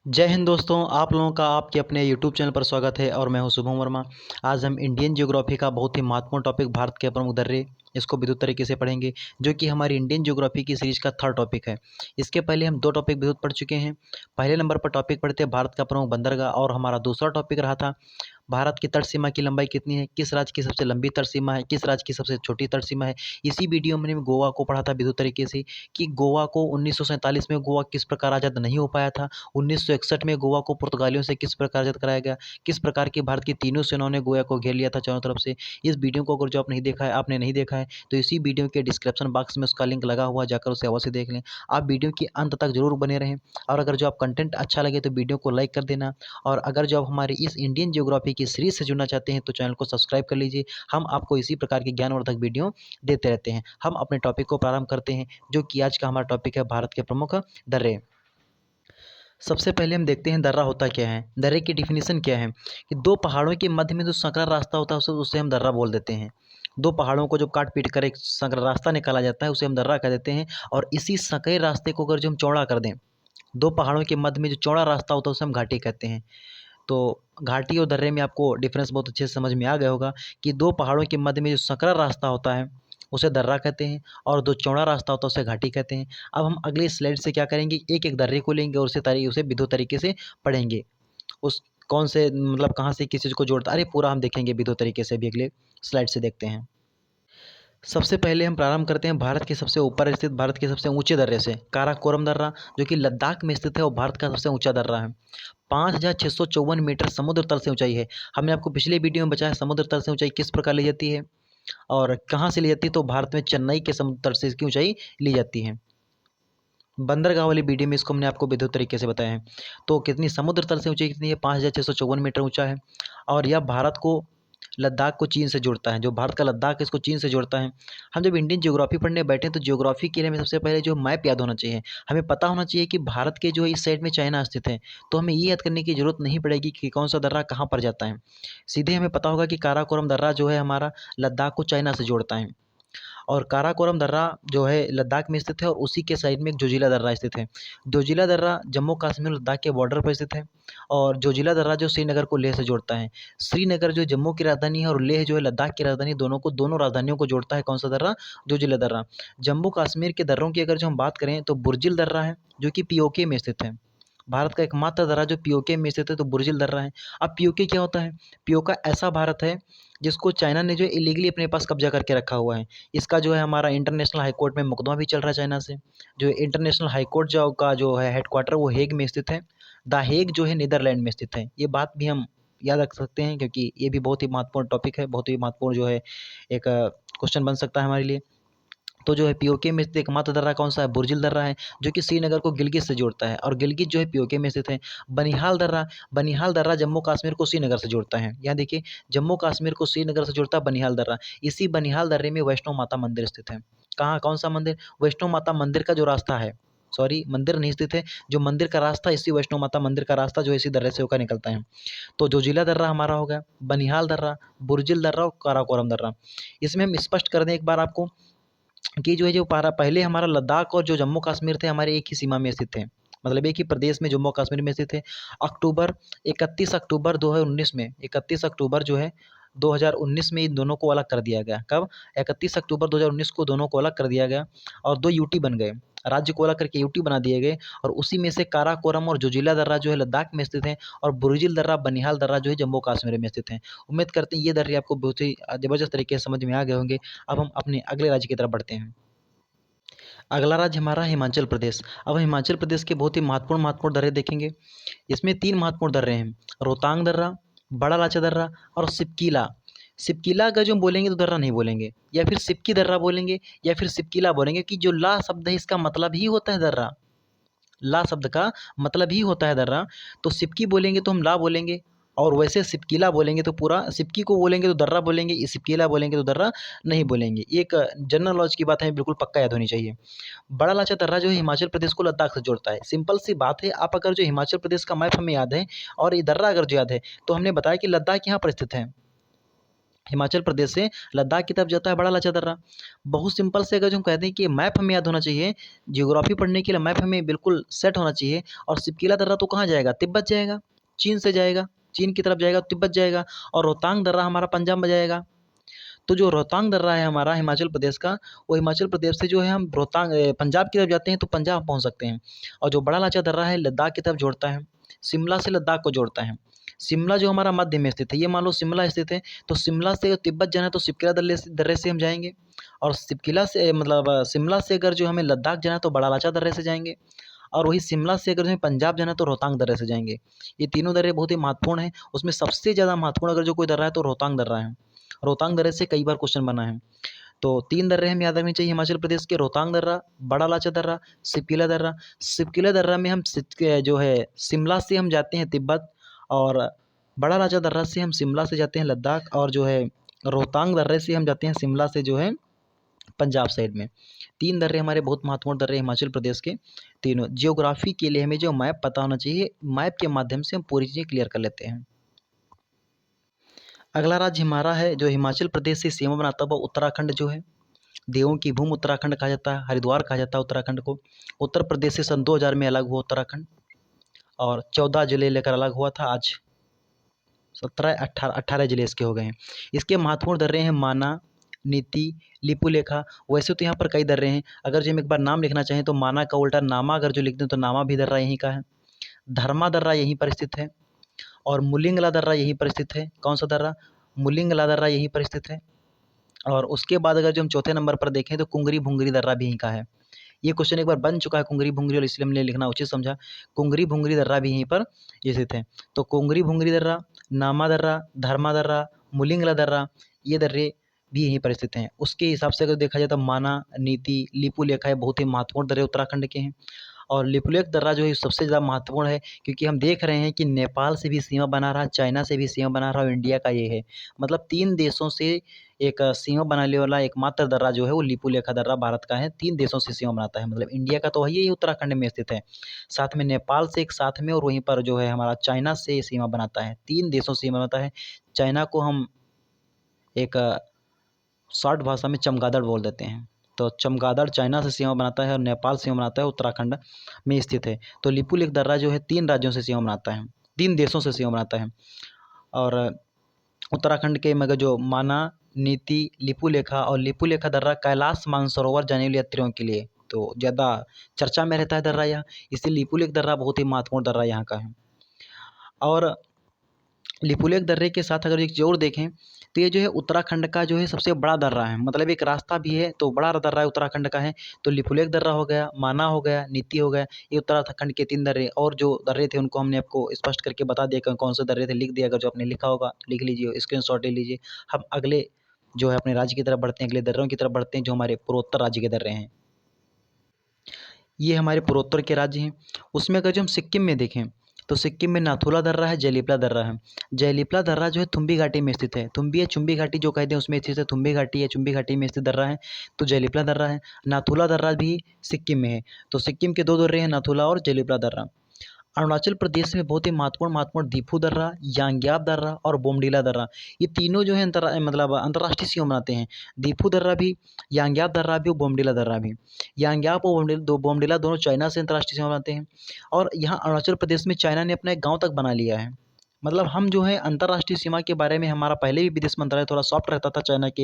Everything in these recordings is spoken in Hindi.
जय हिंद दोस्तों, आप लोगों का आपके अपने यूट्यूब चैनल पर स्वागत है और मैं हूं शुभम वर्मा। आज हम इंडियन ज्योग्राफी का बहुत ही महत्वपूर्ण टॉपिक भारत के प्रमुख दर्रे इसको विद्युत तरीके से पढ़ेंगे, जो कि हमारी इंडियन ज्योग्राफी की सीरीज का थर्ड टॉपिक है। इसके पहले हम दो टॉपिक विद्युत पढ़ चुके हैं। पहले नंबर पर टॉपिक पढ़ते हैं भारत का प्रमुख बंदरगाह, और हमारा दूसरा टॉपिक रहा था भारत की तट सीमा की लंबाई कितनी है, किस राज्य की सबसे लंबी तट सीमा है, किस राज्य की सबसे छोटी तट सीमा है। इसी वीडियो में मैंने गोवा को पढ़ा था विद्युत तरीके से कि गोवा को 1947 में गोवा किस प्रकार आज़ाद नहीं हो पाया था, 1961 में गोवा को पुर्तगालियों से किस प्रकार आज़ाद कराया गया, किस प्रकार की भारत की तीनों सेनाओं ने गोवा को घेर लिया था चारों तरफ से। इस वीडियो को अगर जो आपने नहीं देखा है तो इसी वीडियो के डिस्क्रिप्शन बॉक्स में उसका लिंक लगा हुआ, जाकर उसे अवश्य देख लें। आप वीडियो के अंत तक जरूर बने रहें, और अगर जो आप कंटेंट अच्छा लगे तो वीडियो को लाइक कर देना। और अगर जो आप हमारी इस इंडियन ज्योग्राफी की सीरीज से जुड़ना चाहते हैं तो चैनल को सब्सक्राइब कर लीजिए। हम आपको इसी प्रकार की ज्ञानवर्धक वीडियो देते रहते हैं। हम अपने टॉपिक को प्रारंभ करते हैं, जो कि आज का हमारा टॉपिक है भारत के प्रमुख दर्रे। सबसे पहले हम देखते हैं दर्रा होता क्या है। दर्रे की डिफिनीशन क्या है कि दो पहाड़ों के मध्य में जो संकरा रास्ता होता है उसे हम दर्रा बोल देते हैं। दो पहाड़ों को जो काट पीट कर एक संकरा रास्ता निकाला जाता है उसे हम दर्रा कह देते हैं। और इसी संकरे रास्ते को अगर जो हम चौड़ा कर दें, दो पहाड़ों के मध्य में जो चौड़ा रास्ता होता है उसे हम घाटी कहते हैं। तो घाटी और दर्रे में आपको डिफरेंस बहुत अच्छे से समझ में आ गया होगा कि दो पहाड़ों के मध्य में जो संकरा रास्ता होता है उसे दर्रा कहते हैं, और जो चौड़ा रास्ता होता है उसे घाटी कहते हैं। अब हम अगले स्लाइड से क्या करेंगे, एक एक दर्रे को लेंगे और उसे विद्युत तरीके से पढ़ेंगे। उस कौन से मतलब कहाँ से किस चीज़ को जोड़ता है, अरे पूरा हम देखेंगे विद्युत तरीके से भी। अगले स्लाइड से देखते हैं। सबसे पहले हम प्रारंभ करते हैं भारत के सबसे ऊपर स्थित, भारत के सबसे ऊंचे दर्रे से, काराकोरम दर्रा, जो कि लद्दाख में स्थित है और भारत का सबसे ऊंचा दर्रा है। 5,654 मीटर समुद्र तल से ऊंचाई है। हमने आपको पिछले वीडियो में बताया समुद्र तल से ऊंचाई किस प्रकार ली जाती है और कहाँ से ली जाती है, तो भारत में चेन्नई के समुद्र तल से इसकी ऊंचाई ली जाती है। बंदरगाह वाली वीडियो में इसको हमने आपको विद्युत तरीके से बताया है। तो कितनी समुद्र तल से ऊंचाई कितनी है, 5,654 मीटर ऊंचा है। और यह भारत को लद्दाख को चीन से जोड़ता है, जो भारत का लद्दाख है इसको चीन से जोड़ता है। हम जब इंडियन ज्योग्राफी पढ़ने बैठे हैं तो ज्योग्राफी के लिए हमें सबसे पहले जो मैप याद होना चाहिए। हमें पता होना चाहिए कि भारत के जो है इस साइड में चाइना स्थित है, तो हमें ये याद करने की जरूरत नहीं पड़ेगी कि कौन सा दर्रा कहाँ पर जाता है। सीधे हमें पता होगा कि काराकोरम दर्रा जो है हमारा लद्दाख को चाइना से जोड़ता है। और काराकोरम दर्रा जो है लद्दाख में स्थित है, और उसी के साइड में एक जोजिला दर्रा स्थित है। जोजिला दर्रा जम्मू कश्मीर और लद्दाख के बॉर्डर पर स्थित है, और जोजिला दर्रा जो श्रीनगर को लेह से जोड़ता है। श्रीनगर जो जम्मू की राजधानी है और लेह जो है लद्दाख की राजधानी, दोनों राजधानियों को जोड़ता है कौन सा दर्रा, जोजिला दर्रा। जम्मू कश्मीर के दर्रों की अगर जो हम बात करें तो बुर्जिल दर्रा है, जो कि पीओके में स्थित है। भारत का एकमात्र दर्रा जो पीओके में स्थित है तो बुर्जिल दर्रा है। अब पीओके क्या होता है, पीओका ऐसा भारत है जिसको चाइना ने जो इलीगली अपने पास कब्जा करके रखा हुआ है। इसका जो है हमारा इंटरनेशनल हाई कोर्ट में मुकदमा भी चल रहा है चाइना से। जो इंटरनेशनल हाई कोर्ट जो है हेडक्वार्टर वो हेग में स्थित है। द हेग जो है नीदरलैंड में स्थित है। ये बात भी हम याद रख सकते हैं, क्योंकि ये भी बहुत ही महत्वपूर्ण टॉपिक है, बहुत ही महत्वपूर्ण जो है एक क्वेश्चन बन सकता है हमारे लिए। तो जो है पीओके में स्थित एकमात्र दर्रा कौन सा है, बुर्जिल दर्रा है, जो कि श्रीनगर को गिलगित से जोड़ता है, और गिलगित जो है पीओके में स्थित है। बनिहाल दर्रा जम्मू कश्मीर को श्रीनगर से जोड़ता है। यहाँ देखिए, जम्मू कश्मीर को श्रीनगर से जोड़ता है बनिहाल दर्रा। इसी बनिहाल दर्रे में वैष्णो माता मंदिर स्थित है। कहाँ, कौन सा मंदिर, वैष्णो माता मंदिर का जो रास्ता है, सॉरी मंदिर नहीं स्थित है, जो मंदिर का रास्ता, इसी वैष्णो माता मंदिर का रास्ता जो इसी दर्रे से होकर निकलता है। तो जोजिला दर्रा हमारा हो गया, बनिहाल दर्रा, बुर्जिल दर्रा और काराकोरम दर्रा। इसमें हम स्पष्ट कर दें एक बार आपको कि जो है जो पारा पहले हमारा लद्दाख और जो जम्मू कश्मीर थे हमारे एक ही सीमा में स्थित थे, मतलब एक ही प्रदेश में जम्मू कश्मीर में स्थित थे। अक्टूबर 31 अक्टूबर 2019 में, 31 अक्टूबर जो है 2019 में इन दोनों को अलग कर दिया गया। कब, 31 अक्टूबर 2019 को दोनों को अलग कर दिया गया, और दो यूटी बन गए, राज्य को अलग करके यूटी बना दिए गए। और उसी में से काराकोरम और जोजिला दर्रा जो है लद्दाख में स्थित है, और बुर्जिल दर्रा बनिहाल दर्रा जो है जम्मू कश्मीर में स्थित है। उम्मीद करते हैं ये दर्रे आपको बहुत ही ज़बरदस्त तरीके से समझ में आ गए होंगे। अब हम अपने अगले राज्य की तरफ बढ़ते हैं। अगला राज्य हमारा हिमाचल प्रदेश। अब हिमाचल प्रदेश के बहुत ही महत्वपूर्ण दर्रे देखेंगे। इसमें तीन महत्वपूर्ण दर्रे हैं, रोहतांग दर्रा, बड़ा लाचा दर्रा और सिपकीला। सिपकीला अगर जो हम बोलेंगे तो दर्रा नहीं बोलेंगे, या फिर सिपकी दर्रा बोलेंगे, या फिर सिपकीला बोलेंगे, कि जो ला शब्द है इसका मतलब ही होता है दर्रा। ला शब्द का मतलब ही होता है दर्रा। तो सिपकी बोलेंगे तो हम ला बोलेंगे, और वैसे सिपकीला बोलेंगे तो पूरा, सिपकी को बोलेंगे तो दर्रा बोलेंगे, सिपकीला बोलेंगे तो दर्रा नहीं बोलेंगे। ये एक जनरल नॉलेज की बात है, बिल्कुल पक्का याद होनी चाहिए। बड़ा लाचा दर्रा जो है हिमाचल प्रदेश को लद्दाख से जोड़ता है। सिंपल सी बात है, आप अगर जो हिमाचल प्रदेश का मैप हमें याद है और ये दर्रा अगर जो याद है, तो हमने बताया कि लद्दाख यहाँ पर स्थित है। हिमाचल प्रदेश से लद्दाख की तरफ जाता है बड़ा लाचा दर्रा। बहुत सिंपल से अगर जो हम कहते हैं कि मैप हमें याद होना चाहिए, जियोग्राफी पढ़ने के लिए मैप हमें बिल्कुल सेट होना चाहिए। और सिपकीला दर्रा तो कहाँ जाएगा, तिब्बत जाएगा, चीन से जाएगा, चीन की तरफ जाएगा, तिब्बत जाएगा। और रोहतांग दर्रा हमारा पंजाब में जाएगा। तो जो रोहतांग दर्रा है हमारा हिमाचल प्रदेश का, वो हिमाचल प्रदेश से जो है हम पंजाब की तरफ जाते हैं तो पंजाब पहुँच सकते हैं। और जो बड़ा लाचा दर्रा है लद्दाख की तरफ जोड़ता है, शिमला से लद्दाख को जोड़ता है। शिमला जो हमारा मध्य में स्थित है, ये मान लो शिमला स्थित है, तो शिमला से तिब्बत जाना है तो सिपकिला दर्रे से हम जाएंगे। और सिपकिला से शिमला से अगर जो हमें लद्दाख जाना है तो बड़ा लाचा दर्रे से जाएंगे। और वही शिमला से अगर हमें पंजाब जाना है तो रोहतांग दर्रे से जाएंगे। ये तीनों दर्रे बहुत ही महत्वपूर्ण हैं। उसमें सबसे ज़्यादा महत्वपूर्ण अगर जो कोई दर्रा है तो रोहतांग दर्रा है। रोहतांग दर्रे से कई बार क्वेश्चन बना है। तो 3 दर्रे हमें याद रखने चाहिए हिमाचल प्रदेश के, रोहतांग दर्रा, बड़ा लाचा दर्रा, सिपकिला दर्रा। सिपकिला दर्रा में हम जो है शिमला से हम जाते हैं तिब्बत, और बड़ा लाचा दर्रा से हम शिमला से जाते हैं लद्दाख, और जो है रोहतांग दर्रे से हम जाते हैं शिमला से जो है पंजाब साइड में। 3 दर्रे हमारे बहुत महत्वपूर्ण दर्रे हिमाचल प्रदेश के तीनों। जियोग्राफी के लिए हमें जो मैप पता होना चाहिए, मैप के माध्यम से हम पूरी चीज़ें क्लियर कर लेते हैं। अगला राज्य हमारा है जो हिमाचल प्रदेश से सीमा बनाता हुआ उत्तराखंड जो है। देवों की भूमि उत्तराखंड कहा जाता है, हरिद्वार कहा जाता है उत्तराखंड को। उत्तर प्रदेश से सन 2000 में अलग हुआ उत्तराखंड, और 14 जिले लेकर अलग हुआ था। आज 18 जिले इसके हो गए हैं। इसके महत्वपूर्ण दर्रे हैं माना, नीति, लिपुलेखा। वैसे तो यहाँ पर कई दर्रे हैं, अगर जो हम एक बार नाम लिखना चाहें तो माना का उल्टा नामा अगर जो लिख दें तो नामा भी दर्रा यहीं का है। धर्मा दर्रा यहीं पर स्थित है, और मुलिंगला दर्रा यहीं पर स्थित है। कौन सा दर्रा, मुलिंगला दर्रा यहीं पर स्थित है। और उसके बाद अगर जो हम चौथे नंबर पर देखें तो कुंगरी भुंगरी दर्रा भी यहीं का है। ये क्वेश्चन एक बार बन चुका है कुंगरी भुंगरी, और इसलिए हमने लिखना उचित समझा। कुंगरी भुंगरी दर्रा भी यहीं पर स्थित है। तो कुंगरी भुंगरी दर्रा, नामा दर्रा, धर्मा दर्रा, मुलिंगला दर्रा, ये दर्रे भी यहीं पर स्थित हैं। उसके हिसाब से अगर देखा जाए तो माना, नीति, लिपुलेखा ये बहुत ही महत्वपूर्ण दर्रे उत्तराखंड के हैं। और लिपुलेख दर्रा जो है सबसे ज़्यादा महत्वपूर्ण है, क्योंकि हम देख रहे हैं कि नेपाल से भी सीमा बना रहा है, चाइना से भी सीमा बना रहा है, और इंडिया का ये है। मतलब 3 देशों से एक सीमा बनाने वाला एकमात्र दर्रा जो है वो लिपुलेखा दर्रा भारत का है। 3 देशों से सीमा बनाता है, मतलब इंडिया का तो है ही, उत्तराखंड में स्थित है, साथ में नेपाल से एक साथ में, और वहीं पर जो है हमारा चाइना से सीमा बनाता है। 3 देशों से सीमा बनाता है। चाइना को हम एक शॉर्ट भाषा में चमगादड़ बोल देते हैं। तो चमगादड़ चाइना से सीमा बनाता है, और नेपाल सीमा बनाता है, उत्तराखंड में स्थित है। तो लिपुलेख दर्रा जो है 3 राज्यों से सीमा बनाता है, 3 देशों से सीमा बनाता है। और उत्तराखंड के मगर जो माना, नीति, लिपुलेखा, और लिपुलेखा दर्रा कैलाश मानसरोवर जाने वाले यात्रियों के लिए तो ज़्यादा चर्चा में रहता है दर्रा यह, इसलिए लिपुलेख दर्रा बहुत ही महत्वपूर्ण दर्रा यहाँ का है। और लिपुलेख दर्रे के साथ अगर एक चीज़ और देखें तो ये जो है उत्तराखंड का जो है सबसे बड़ा दर्रा है, मतलब एक रास्ता भी है तो बड़ा दर्रा है उत्तराखंड का है। तो लिपुलेख दर्रा हो गया, माना हो गया, नीति हो गया, ये उत्तराखंड के 3 दर्रे। और जो दर्रे थे उनको हमने आपको स्पष्ट करके बता दिया कि कौन से दर्रे थे, लिख दिया। अगर जो आपने लिखा होगा तो लिख लीजिए, स्क्रीनशॉट ले लीजिए। हम अगले जो है अपने राज्य की तरफ बढ़ते हैं, अगले दर्रों की तरफ बढ़ते हैं जो हमारे पूर्वोत्तर राज्य के दर्रे हैं। ये हमारे पूर्वोत्तर के राज्य हैं। उसमें अगर जो हम सिक्किम में देखें तो सिक्किम में नाथुला दर्रा है, जयलिपला दर्रा है। जयलिपला दर्रा जो है थुम्बी घाटी में स्थित है। थुम्बी या चुम्बी घाटी जो कहते हैं उसमें स्थित है, थुम्बी घाटी या चुम्बी घाटी में स्थित दर्रा है, तो जयलिपला दर्रा है। नाथुला दर्रा भी सिक्किम में है। तो सिक्किम के 2 दर्रे हैं, नाथुला और जयलिपला दर्रा। अरुणाचल प्रदेश में बहुत ही महत्वपूर्ण दीफू दर्रा, यांग्याप दर्रा और बोमडीला दर्रा, ये तीनों जो है अंतर्राष्ट्रीय सीमा बनाते हैं। दीफू दर्रा भी, यांग्याप दर्रा भी और बोमडीला दर्रा भी। यांग्याप और बोमडीला दोनों चाइना से अंतर्राष्ट्रीय सीमा बनाते हैं। और यहाँ अरुणाचल प्रदेश में चाइना ने अपना एक गाँव तक बना लिया है। मतलब हम जो है अंतर्राष्ट्रीय सीमा के बारे में, हमारा पहले भी विदेश मंत्रालय थोड़ा सॉफ्ट रहता था चाइना के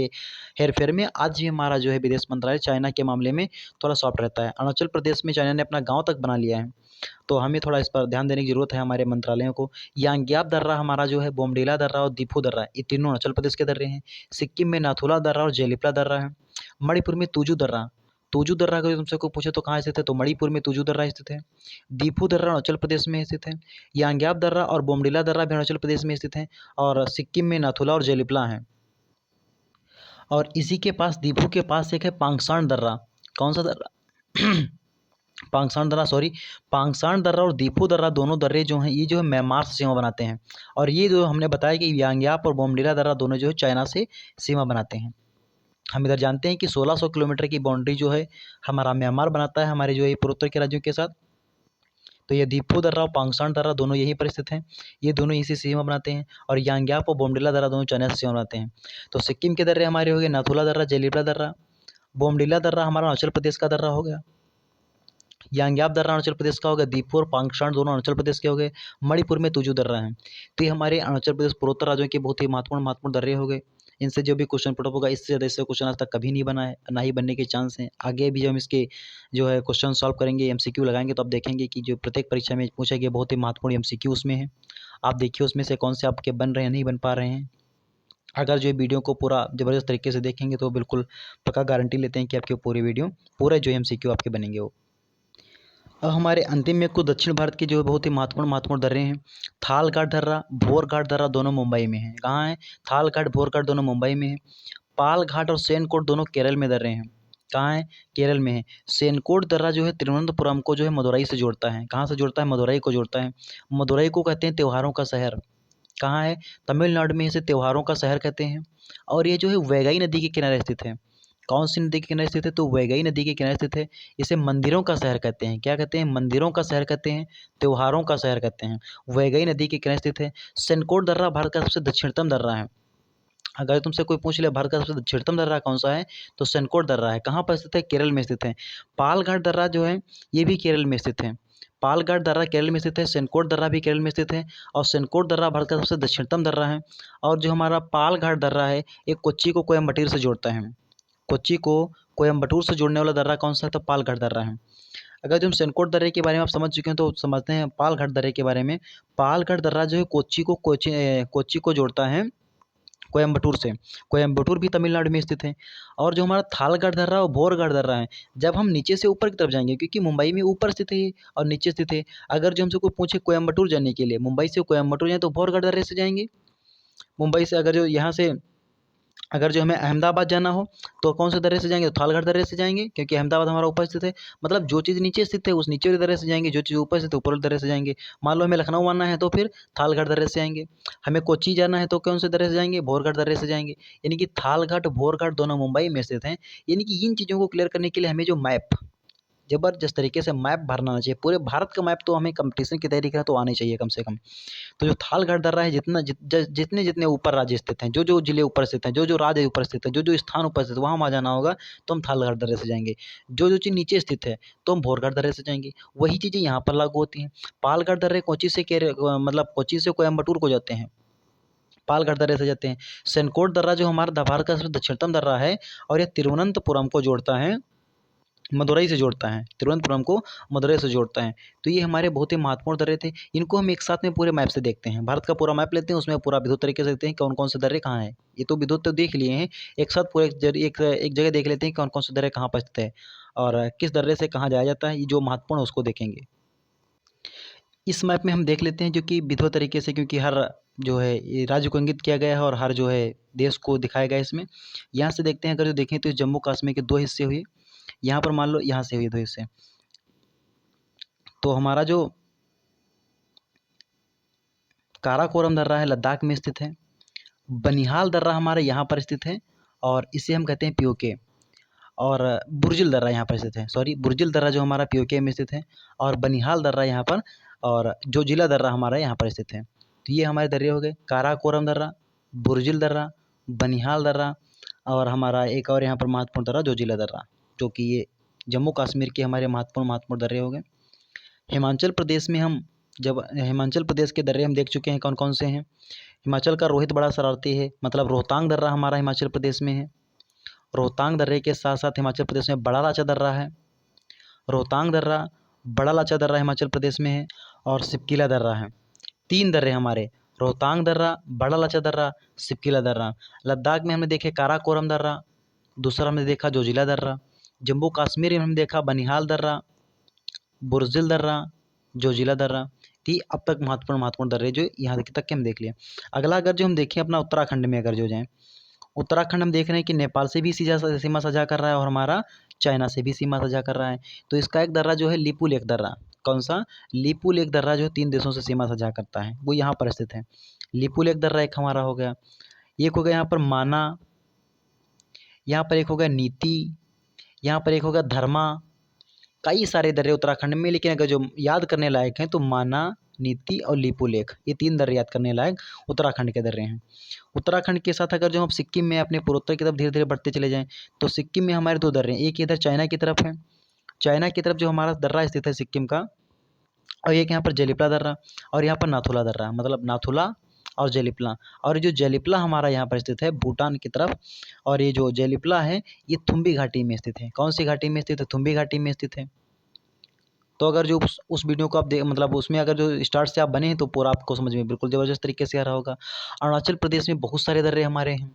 हेरफेर में, आज भी हमारा जो है विदेश मंत्रालय चाइना के मामले में थोड़ा सॉफ्ट रहता है। अरुणाचल प्रदेश में चाइना ने अपना गाँव तक बना लिया है, तो हमें थोड़ा इस पर ध्यान देने की ज़रूरत है हमारे मंत्रालयों को। यांग्याप दर्रा हमारा जो है, बोमडीला दर्रा और दीफू दर्रा, ये तीनों अरुणाचल प्रदेश के दर्रे हैं। सिक्किम में नाथुला दर्रा और जयलिपला दर्रा है। मणिपुर में तुजू दर्रा, तुजू दर्रा अगर तुमसे को पूछे तो कहाँ स्थित है, तो मणिपुर में तुजू दर्रा स्थित है। दीफू दर्रा अरुणाचल प्रदेश में स्थित है। यांग्याप दर्रा और बोमडीला दर्रा भी अरुणाचल प्रदेश में स्थित है। और सिक्किम में नाथुला और जयलिपला है। और इसी के पास, दीफू के पास एक है पांगसाण दर्रा। कौन सा दर्रा? पांगसाण दर्रा और दीफू दर्रा, दोनों दर्रे जो हैं ये जो है म्यांमार से सीमा बनाते हैं। और ये जो हमने बताया कि यांग्याप और बोमडीला दर्रा दोनों जो है चाइना से सीमा बनाते हैं। हम इधर जानते हैं कि 1600 किलोमीटर की बाउंड्री जो है हमारा म्यांमार बनाता है हमारे जो है पूर्वोत्तर के राज्यों के साथ। तो ये दीपो दर्रा और पांगसाण दर्रा दोनों यहीं पर स्थित हैं। ये दोनों इसी से सीमा बनाते हैं। और यांग्याप और बोमडिला दर्रा दोनों चाइना से सीमा बनाते हैं। तो सिक्किम के दर्रे हमारे हो गए नाथुला दर्रा, जेलिब्रा दर्रा। बोमडिला दर्रा हमारा अरुणाचल प्रदेश का दर्रा हो गया। यांग्याप दर्रा अरुणाचल प्रदेश का हो गया। दीपो और पांगसाण दोनों अरुणाचल प्रदेश के हो गए। मणिपुर में तुजू दर्रा है। तो ये हमारे अरुणाचल प्रदेश पूर्वोत्तर राज्यों के बहुत ही महत्वपूर्ण दर्रे हो गए। इनसे जो भी क्वेश्चन पुट अप होगा, इससे ज़्यादा इससे क्वेश्चन आज तक कभी नहीं बना है, ना ही बनने के चांस हैं। आगे भी जब हम इसके जो है क्वेश्चन सॉल्व करेंगे, एमसीक्यू लगाएंगे, तो आप देखेंगे कि जो प्रत्येक परीक्षा में पूछे गए बहुत ही महत्वपूर्ण एमसीक्यू उसमें है। आप देखिए उसमें से कौन से आपके बन रहे हैं, नहीं बन पा रहे हैं। अगर जो वीडियो को पूरा ज़बरदस्त तरीके से देखेंगे तो बिल्कुल पक्का गारंटी लेते हैं कि आपकी पूरी वीडियो पूरे जो एमसीक्यू आपके बनेंगे वो। अब हमारे अंतिम में कुछ दक्षिण भारत के जो बहुत ही महत्वपूर्ण दर्रे हैं। थालघाट दर्रा, भोरघाट दर्रा दोनों मुंबई में है। कहाँ है? थालघाट, भोरघाट दोनों मुंबई में है। पालघाट और सेनकोट दोनों केरल में दर्रे हैं। कहाँ है? केरल में है। सेनकोट दर्रा जो है तिरुवनंतपुरम को जो है मदुरई से जोड़ता है। कहाँ से जोड़ता है? मदुरई को जोड़ता है। मदुरई को कहते हैं त्योहारों का शहर। कहाँ है? तमिलनाडु में इसे त्योहारों का शहर कहते हैं। और ये जो है वैगई नदी के किनारे स्थित है। कौन सी नदी के किनारे स्थित है? तो वैगई नदी के किनारे स्थित है। इसे मंदिरों का शहर कहते हैं। क्या कहते हैं? मंदिरों का शहर कहते हैं, त्योहारों का शहर कहते हैं। वैगई नदी के किनारे स्थित है। सेनकोट दर्रा भारत का सबसे दक्षिणतम दर्रा है। अगर तुमसे कोई पूछ ले भारत का सबसे दक्षिणतम दर्रा कौन सा है, तो सेनकोट दर्रा है। कहाँ पर स्थित है? केरल में स्थित है। पालघाट दर्रा जो है ये भी केरल में स्थित है। पालघाट दर्रा केरल में स्थित है। सेनकोट दर्रा भी केरल में स्थित है। और सेनकोट दर्रा भारत का सबसे दक्षिणतम दर्रा है। और जो हमारा पालघाट दर्रा है, ये कोच्चि को कोयम्बटूर से जोड़ता है। कोच्चि को कोयम्बटूर से जोड़ने वाला दर्रा कौन सा है? तो पालघाट दर्रा है। अगर जो हम सेनकोट दर्रे के बारे में आप समझ चुके हैं तो समझते हैं पालघाट दर्रे के बारे में। पालघाट दर्रा जो है कोच्चि को जोड़ता है कोयम्बटूर से। कोयम्बटूर भी तमिलनाडु में स्थित है। और जो हमारा थालघाट दर्रा और भोरघाट दर्रा है, जब हम नीचे से ऊपर की तरफ जाएंगे, क्योंकि मुंबई में ऊपर स्थित है ये और नीचे स्थित है। अगर जो हमसे कोई पूछे कोयम्बटूर जाने के लिए, मुंबई से कोयम्बटूर जाए तो भोरघाट दर्रे से जाएंगे। मुंबई से अगर जो यहाँ से अगर जो हमें अहमदाबाद जाना हो तो कौन से दर्रे से जाएंगे? तो थालघाट दर्रे से जाएंगे, क्योंकि अहमदाबाद हमारा ऊपर स्थित है। मतलब जो चीज़ नीचे स्थित है उस नीचे वाले दर्रे से जाएंगे, जो चीज़ ऊपर स्थित है ऊपर वाले दर्रे से जाएंगे। मान लो हमें लखनऊ आना है तो फिर थालघाट दर्रे से आएंगे। हमें कोच्चि जाना है तो कौन से दर्रे से जाएंगे? भोरघाट दर्रे से जाएंगे। यानी कि थालघाट भोरघाट दोनों मुंबई में स्थित हैं। यानी कि इन चीज़ों को क्लियर करने के लिए हमें जो मैप, ज़बरदस्त तरीके से मैप भरना आना चाहिए। पूरे भारत का मैप तो हमें कंपटीशन की तैयारी करें तो आना चाहिए कम से कम। तो जो थालघाट दर्रा है, जितने ऊपर राज्य स्थित हैं, जो जिले ऊपर स्थित हैं, जो राज्य ऊपर स्थित है, जो स्थान ऊपर स्थित है, वहाँ जाना होगा तो हम थालघाट दर्रे से जाएंगे। जो चीज़ नीचे स्थित है तो हम भोरघाट दर्रे से जाएंगे। वही चीज़ें यहाँ पर लागू होती हैं। पालघाट दर्रे मतलब कोच्चि से कोयम्बटूर को जाते हैं, पालघाट दर्रे से जाते हैं। सेनकोट दर्रा जो हमारा भारत का सबसे दक्षिणतम दर्रा है और यह तिरुवनंतपुरम को जोड़ता है, मदुरई से जोड़ता है। तिरुवनंतपुरम को मदुरई से जोड़ता है। तो ये हमारे बहुत ही महत्वपूर्ण दर्रे थे। इनको हम एक साथ में पूरे मैप से देखते हैं। भारत का पूरा मैप लेते हैं, उसमें पूरा विद्युत तरीके से देखते हैं कौन कौन से दर्रे कहाँ हैं। ये तो विद्युत तो देख लिए हैं, एक साथ पूरे एक जगह देख लेते हैं कौन कौन से दर्रे कहाँ पर स्थित है और किस दर्रे से कहाँ जाया जाता है। ये जो महत्वपूर्ण है उसको देखेंगे। इस मैप में हम देख लेते हैं जो कि विधिवत तरीके से, क्योंकि हर जो है ये राज्य को इंगित किया गया है और हर जो है देश को दिखाया गया है इसमें। यहाँ से देखते हैं, अगर जो देखें तो जम्मू कश्मीर के 2 हिस्से हुए। यहाँ पर मान लो यहाँ से हुए 2 हिस्से। तो हमारा जो काराकोरम दर्रा है लद्दाख में स्थित है। बनिहाल दर्रा हमारे यहाँ पर स्थित है और इसे हम कहते हैं पीओके। और बुर्जिल दर्रा यहाँ पर स्थित है, बुर्जिल दर्रा जो हमारा पीओके में स्थित है और बनिहाल दर्रा यहाँ पर, और जोजिला दर्रा हमारा यहाँ पर स्थित है। तो ये हमारे दर्रे हो गए, काराकोरम दर्रा, बुर्जिल दर्रा, बनिहाल दर्रा और हमारा एक और यहाँ पर महत्वपूर्ण दर्रा जोजिला दर्रा, जो कि ये जम्मू कश्मीर के हमारे महत्वपूर्ण दर्रे हो गए। हिमाचल प्रदेश में हम हिमाचल प्रदेश के दर्रे हम देख चुके हैं कौन कौन से हैं। हिमाचल का रोहित बड़ा शरारती है, मतलब रोहतांग दर्रा हमारा हिमाचल प्रदेश में है। रोहतांग दर्रे के साथ साथ हिमाचल प्रदेश में बड़ा लाचा दर्रा है। रोहतांग दर्रा, बड़ा लाचा दर्रा हिमाचल प्रदेश में है और सिपकिला दर्रा है। 3 दर्रे हमारे, रोहतांग दर्रा, बड़ा लाचा दर्रा, सिपकिला दर्रा। लद्दाख में हमने देखे काराकोरम दर्रा, दूसरा हमने देखा जोजिला दर्रा। जम्मू कश्मीर में हमने देखा बनिहाल दर्रा, बुर्जिल दर्रा, जोजिला दर्रा। थी अब तक महत्वपूर्ण दर्रे जो यहाँ तक के हम देख लिए। अगला अगर जो हम देखें अपना उत्तराखंड में, अगर जो जाएँ उत्तराखंड हम देख रहे हैं कि नेपाल से भी सीमा साझा कर रहा है और हमारा चाइना से भी सीमा साझा कर रहा है। तो इसका एक दर्रा जो है लिपुलेख दर्रा, कौन सा? लिपुलेख दर्रा जो 3 देशों से सीमा साझा करता है, वो यहाँ पर स्थित है। लिपुलेख दर्रा एक हमारा हो गया। एक हो गया यहाँ पर माना, यहाँ पर एक हो गया नीति, यहाँ पर एक हो गया धर्मा, कई सारे दर्रे उत्तराखंड में, लेकिन अगर जो याद करने लायक हैं तो माना, नीति और लिपुलेख, ये 3 दर्रे याद करने लायक उत्तराखंड के दर्रे हैं। उत्तराखंड के साथ अगर जो हम सिक्किम में अपने पूर्वोत्तर की तरफ धीरे धीरे बढ़ते चले जाएँ तो सिक्किम में हमारे 2 दर्रे हैं, एक इधर चाइना की तरफ है, चाइना की तरफ जो हमारा दर्रा स्थित है सिक्किम का, और एक यहाँ पर जेलिपला दर्रा, और यहाँ पर नाथुला दर्रा, मतलब नाथुला और जेलिपला। और जो जेलिपला हमारा यहाँ पर स्थित है भूटान की तरफ, और ये जो जेलिपला है ये थुम्बी घाटी में स्थित है। कौन सी घाटी में स्थित है? थुम्बी घाटी में स्थित है। तो अगर जो उस वीडियो को आप मतलब उसमें अगर जो स्टार्ट से आप बने हैं तो पूरा आपको समझ में बिल्कुल ज़बरदस्त तरीके से आ रहा होगा। अरुणाचल प्रदेश में बहुत सारे दर्रे हमारे हैं।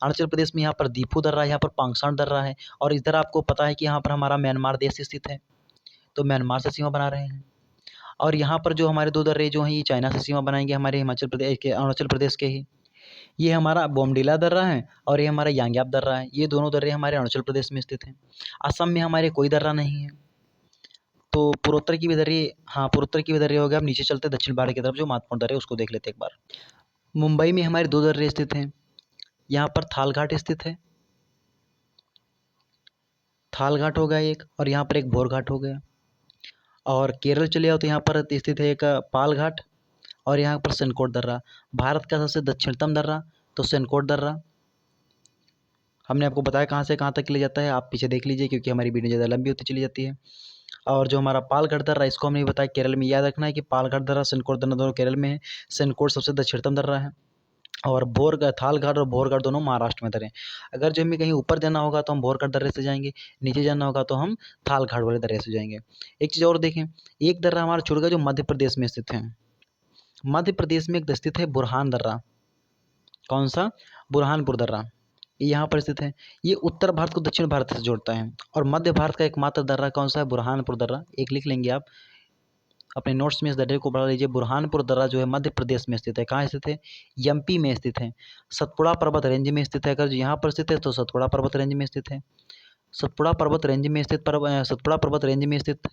अरुणाचल प्रदेश में यहाँ पर दीफू दर्रा है, यहाँ पर पांगसांग दर्रा है, और इधर आपको पता है कि यहाँ पर हमारा म्यांमार देश स्थित है, तो म्यांमार से सीमा बना रहे हैं। और यहाँ पर जो हमारे 2 दर्रे जो हैं ये चाइना से सीमा बनाएंगे, हमारे हिमाचल प्रदेश के, अरुणाचल प्रदेश के ही। ये हमारा बोमडिला दर्रा है और ये हमारा यांग्याप दर्रा है। ये दोनों दर्रे हमारे अरुणाचल प्रदेश में स्थित हैं। असम में हमारे कोई दर्रा नहीं है। तो पूर्वोत्तर की भी दर्रे, हाँ पूर्वोत्तर की भी दर्रे हो गए। अब नीचे चलते दक्षिण भारत की तरफ जो महत्वपूर्ण दर्रे उसको देख लेते एक बार। मुंबई में हमारे 2 दर्रे स्थित हैं। यहाँ पर थाल घाट स्थित है, थाल घाट हो गया एक, और यहाँ पर एक भोर घाट हो गया। और केरल चले जाओ तो यहाँ पर स्थित है एक पाल घाट, और यहाँ पर सनकोट दर्रा। भारत का सबसे दक्षिणतम दर्रा तो सनकोट दर्रा। हमने आपको बताया कहाँ से कहाँ तक ले जाता है, आप पीछे देख लीजिए क्योंकि हमारी वीडियो ज़्यादा लंबी होती चली जाती है। और जो हमारा पालघाट दर्रा इसको हमने बताया केरल में, याद रखना है कि पालघाट दर्रा सनकोट दर्रा दोनों केरल में है। सनकोट सबसे दक्षिणतम दर्रा है, और थालघाट और भोरघाट दोनों महाराष्ट्र में दर्रे। अगर जो हमें कहीं ऊपर जाना होगा तो हम भोरघाट दर्रे से जाएंगे, नीचे जाना होगा तो हम थालघाट वाले दर्रे से जाएंगे। एक चीज़ और देखें, एक दर्रा हमारा छूट गया जो मध्य प्रदेश में स्थित है। मध्य प्रदेश में एक स्थित है बुरहान दर्रा। कौन सा? बुरहानपुर दर्रा, ये यहाँ पर स्थित है। ये उत्तर भारत को दक्षिण भारत से जोड़ता है। और मध्य भारत का एकमात्र दर्रा कौन सा है? बुरहानपुर दर्रा। एक लिख लेंगे आप अपने नोट्स में, इस दर्रे को बढ़ा लीजिए। बुरहानपुर दर्रा जो है मध्य प्रदेश में स्थित है। कहाँ स्थित है? एमपी में स्थित है, सतपुड़ा पर्वत रेंज में स्थित है। अगर यहाँ पर स्थित है तो सतपुड़ा पर्वत रेंज में स्थित है। सतपुड़ा पर्वत रेंज में स्थित सतपुड़ा पर्वत रेंज में स्थित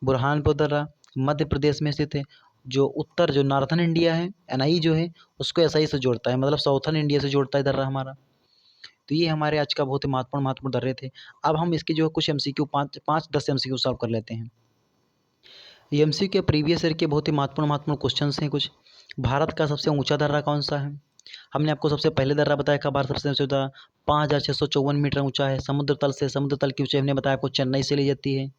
बुरहानपुर दर्रा मध्य प्रदेश में स्थित है। जो उत्तर जो नॉर्थन इंडिया है, एनआई जो है उसको एसआई से जोड़ता है, मतलब साउथर्न इंडिया से जोड़ता है दर्रा हमारा। तो ये हमारे आज का बहुत ही महत्वपूर्ण दर्रे थे। अब हम इसके जो कुछ एमसीक्यू 5-10 एमसीक्यू सॉल्व कर लेते हैं। एमसीक्यू के प्रीवियस ईयर के बहुत ही महत्वपूर्ण क्वेश्चन हैं कुछ। भारत का सबसे ऊंचा दर्रा कौन सा है? हमने आपको सबसे पहले दर्रा बताया का भारत सबसे ऊंचा 5,654 मीटर ऊंचा है समुद्र तल से। समुद्र तल की ऊंचाई हमने बताया आपको चेन्नई से ली जाती है।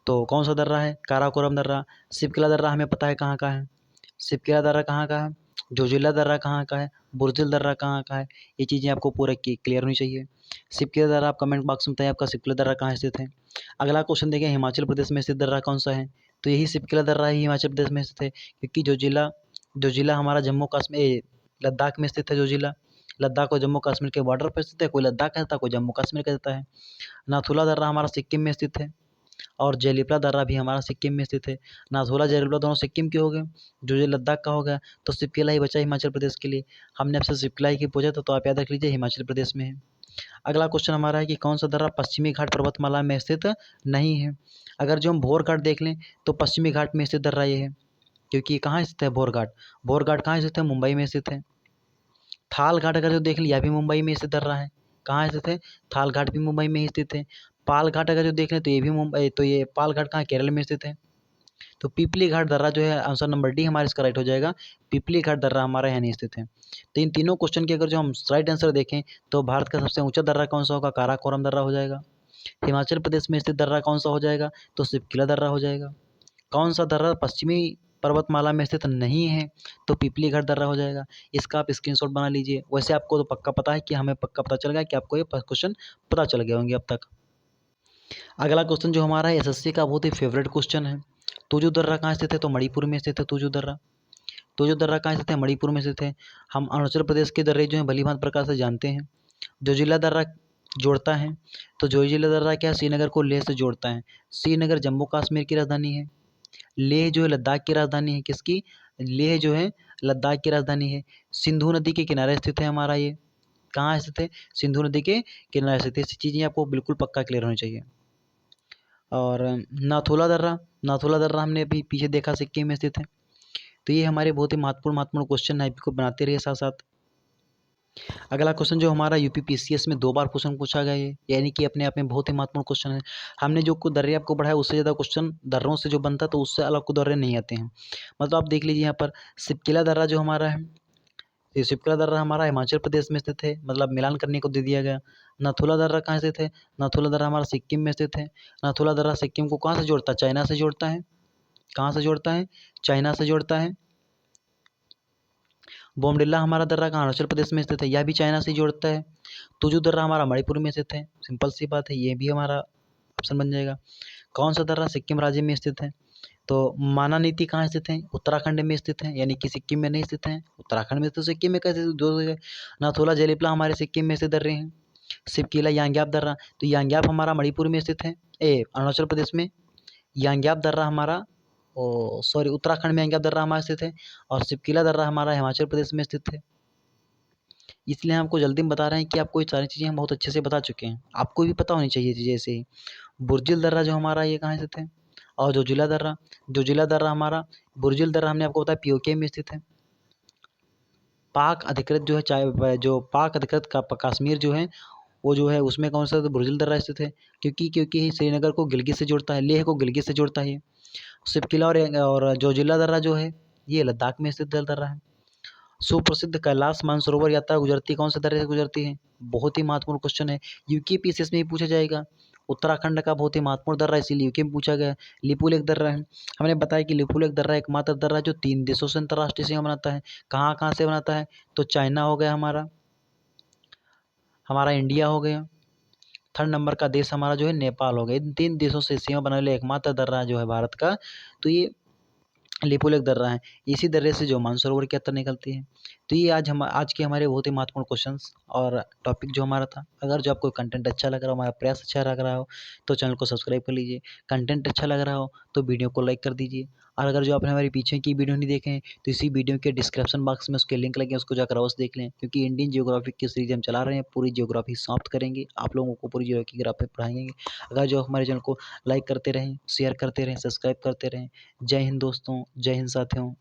तो कौन सा दर्रा है? काराकोरम दर्रा। शिवकिला दर्रा हमें पता है कहाँ का है। शिवकिला दर्रा कहाँ का है? जोजिला दर्रा कहाँ का है? बुर्जिल दर्रा कहाँ का है? ये चीज़ें आपको पूरा क्लियर होनी चाहिए। शिवकिला दर्रा आप कमेंट बॉक्स में बताइए आपका शिवकिला दर्रा कहाँ स्थित है। अगला क्वेश्चन देखें, हिमाचल प्रदेश में स्थित दर्रा कौन सा है? तो यही शिवकिला दर्रा ही हिमाचल प्रदेश में स्थित है, क्योंकि जोजिला हमारा जम्मू कश्मीर लद्दाख में स्थित है। जोजिला लद्दाख और जम्मू कश्मीर के बॉर्डर पर स्थित है। कोई लद्दाख कहता है, कोई जम्मू कश्मीर कहता है। नाथुला दर्रा हमारा सिक्किम में स्थित है, और जेलिपला दर्रा भी हमारा सिक्किम में स्थित है। नाथुला जेलिपला दोनों सिक्किम के हो गए, जो लद्दाख का हो गया। तो शिवकिला ही बचा हिमाचल प्रदेश के लिए। हमने आपसे शिवकिला ही की पूछा था, तो आप याद रख लीजिए हिमाचल प्रदेश में है। अगला क्वेश्चन हमारा है कि कौन सा दर्रा पश्चिमी घाट पर्वतमाला में स्थित नहीं है? अगर जो हम भोर घाट देख लें तो पश्चिमी घाट में स्थित दर्रा ये है, क्योंकि कहाँ स्थित है? भोर घाट। भोर घाट कहाँ स्थित है? मुंबई में स्थित है। थाल घाट अगर जो देख लें यह भी मुंबई में स्थित दर्रा है। कहाँ स्थित है? थाल घाट भी मुंबई में ही स्थित है। पाल घाट अगर जो देख लें तो ये भी मुंबई, तो ये पाल घाट कहाँ? केरल में स्थित है। तो पिपली घाट दर्रा जो है आंसर नंबर डी हमारा इसका राइट हो जाएगा। पिपली घाट दर्रा हमारा यहाँ नहीं स्थित है। तो इन तीनों क्वेश्चन के अगर जो हम राइट आंसर देखें तो भारत का सबसे ऊंचा दर्रा कौन सा होगा? काराकोरम दर्रा हो जाएगा। हिमाचल प्रदेश में स्थित दर्रा कौन सा हो जाएगा? तो शिवकिला दर्रा हो जाएगा। कौन सा दर्रा पश्चिमी पर्वतमाला में स्थित नहीं है? तो पिपली घाट दर्रा हो जाएगा। इसका आप स्क्रीनशॉट बना लीजिए। वैसे आपको तो पक्का पता है कि हमें पक्का पता चल गया कि आपको ये क्वेश्चन पता चल गए होंगे अब तक। अगला क्वेश्चन जो हमारा है एसएससी का बहुत ही फेवरेट क्वेश्चन है। तुजु दर्रा कहाँ स्थित है? तो मणिपुर में स्थित है तुजु दर्रा। तुजु दर्रा कहाँ स्थित है? मणिपुर में स्थित है। हम अरुणाचल प्रदेश के दर्रे जो हैं भलीभांति प्रकार से जानते हैं। जोजिला दर्रा जोड़ता है, तो जोजिला दर्रा क्या? श्रीनगर को लेह से जोड़ता है। श्रीनगर जम्मू कश्मीर की राजधानी है। लेह जो है लद्दाख की राजधानी है। किसकी? लेह जो है लद्दाख की राजधानी है। सिंधु नदी के किनारे स्थित है हमारा ये। कहाँ स्थित है? सिंधु नदी के किनारे स्थित है। इस चीज़ें आपको बिल्कुल पक्का क्लियर होनी चाहिए। और नाथुला दर्रा हमने अभी पीछे देखा सिक्किम में स्थित है। तो ये हमारे बहुत ही महत्वपूर्ण क्वेश्चन है, इसको बनाते रहिए साथ साथ। अगला क्वेश्चन जो हमारा यूपीपीसीएस में 2 बार क्वेश्चन पूछा गया है, यानी कि अपने आप में बहुत ही महत्वपूर्ण क्वेश्चन है। हमने जो दर्रे आपको पढ़ाया उससे ज़्यादा क्वेश्चन दर्रों से जो बनता तो उससे अलग को दर्रे नहीं आते हैं। मतलब आप देख लीजिए यहाँ पर सिपकिला दर्रा जो हमारा है, ये सिपकिला दर्रा हमारा हिमाचल प्रदेश में स्थित है, मतलब मिलान करने को दे दिया गया। नाथुला दर्रा कहाँ स्थित है? नाथुला दर्रा हमारा सिक्किम में स्थित है। नाथुला दर्रा सिक्किम को कहाँ से जोड़ता है? चाइना से जोड़ता है। कहाँ से जोड़ता है? चाइना से जोड़ता है। बोमडिल्ला हमारा दर्रा कहाँ? अरुणाचल प्रदेश में स्थित है, यह भी चाइना से जोड़ता है। तुजू दर्रा हमारा मणिपुर में स्थित है, सिंपल सी बात है, ये भी हमारा ऑप्शन बन जाएगा। कौन सा दर्रा सिक्किम राज्य में स्थित है? तो मानानीति कहाँ स्थित है? उत्तराखंड में स्थित है, यानी कि सिक्किम में नहीं स्थित है, उत्तराखंड में। तो सिक्किम में कैसे दो जगह? नाथुला जलिपला हमारे सिक्किम में स्थित दर्रे हैं। सिपकिला यांग्याप दर्रा, तो यांग्याप हमारा मणिपुर में स्थित है, अरुणाचल प्रदेश में। यांग्याप दर्रा हमारा सॉरी उत्तराखंड में यांग्याप दर्रा हमारा स्थित है, और सिपकिला दर्रा हमारा हिमाचल प्रदेश में स्थित है। इसलिए हम आपको जल्दी में बता रहे हैं कि आपको ये सारी चीज़ें हम बहुत अच्छे से बता चुके हैं, आपको भी पता होनी चाहिए चीज़ें ऐसे ही। बुर्जिल दर्रा जो हमारा ये कहाँ स्थित है? और जोजिला दर्रा हमारा, बुर्जिल दर्रा हमने आपको बताया पीओके में स्थित है। पाक अधिकृत जो है जो पाक अधिकृत का कश्मीर जो है वो जो है उसमें कौन सा? तो बुर्जिल दर्रा स्थित है, क्योंकि श्रीनगर को गिलगित से जोड़ता है, लेह को गिलगित से जोड़ता है। सिपकिला और जोजिला दर्रा जो है ये लद्दाख में स्थित दर्रा है। सुप्रसिद्ध कैलाश मानसरोवर यात्रा गुजरती कौन से दर्रे से गुजरती है? बहुत ही महत्वपूर्ण क्वेश्चन है, यूकेपीसीएस में भी पूछा जाएगा। उत्तराखंड का बहुत ही महत्वपूर्ण दर्रा है, इसीलिए यूके में पूछा गया। लिपुलेख दर्रा है, हमने बताया कि लिपुलेख दर्रा एकमात्र दर्रा है जो 3 देशों से अंतर्राष्ट्रीय सीमा बनाता है। कहाँ कहाँ से बनाता है? तो चाइना हो गया हमारा इंडिया हो गया, 3rd नंबर का देश हमारा जो है नेपाल हो गया। इन 3 देशों से सीमा बनाने वाला एकमात्र दर्रा जो है भारत का, तो ये लिपुलेख दर्रा है। इसी दर्रे से जो मानसरोवर की यात्रा निकलती है। तो ये आज के हमारे बहुत ही महत्वपूर्ण क्वेश्चंस और टॉपिक जो हमारा था। अगर जो आपको कंटेंट अच्छा लग रहा हो, हमारा प्रयास अच्छा लग रहा हो, तो चैनल को सब्सक्राइब कर लीजिए। कंटेंट अच्छा लग रहा हो तो वीडियो को लाइक कर दीजिए, और अगर जो आपने हमारी पीछे की वीडियो नहीं देखे हैं तो इसी वीडियो के डिस्क्रिप्शन बॉक्स में उसके लिंक लगे, उसको जाकर अवश्य देख लें, क्योंकि इंडियन जियोग्राफी की सीरीज हम चला रहे हैं, पूरी जियोग्राफी समाप्त करेंगे, आप लोगों को पूरी जियोग्राफी पढ़ाएंगे। अगर जो हमारे चैनल को लाइक करते रहें, शेयर करते रहें, सब्सक्राइब करते रहें। जय हिंद दोस्तों, जय हिंद साथियों।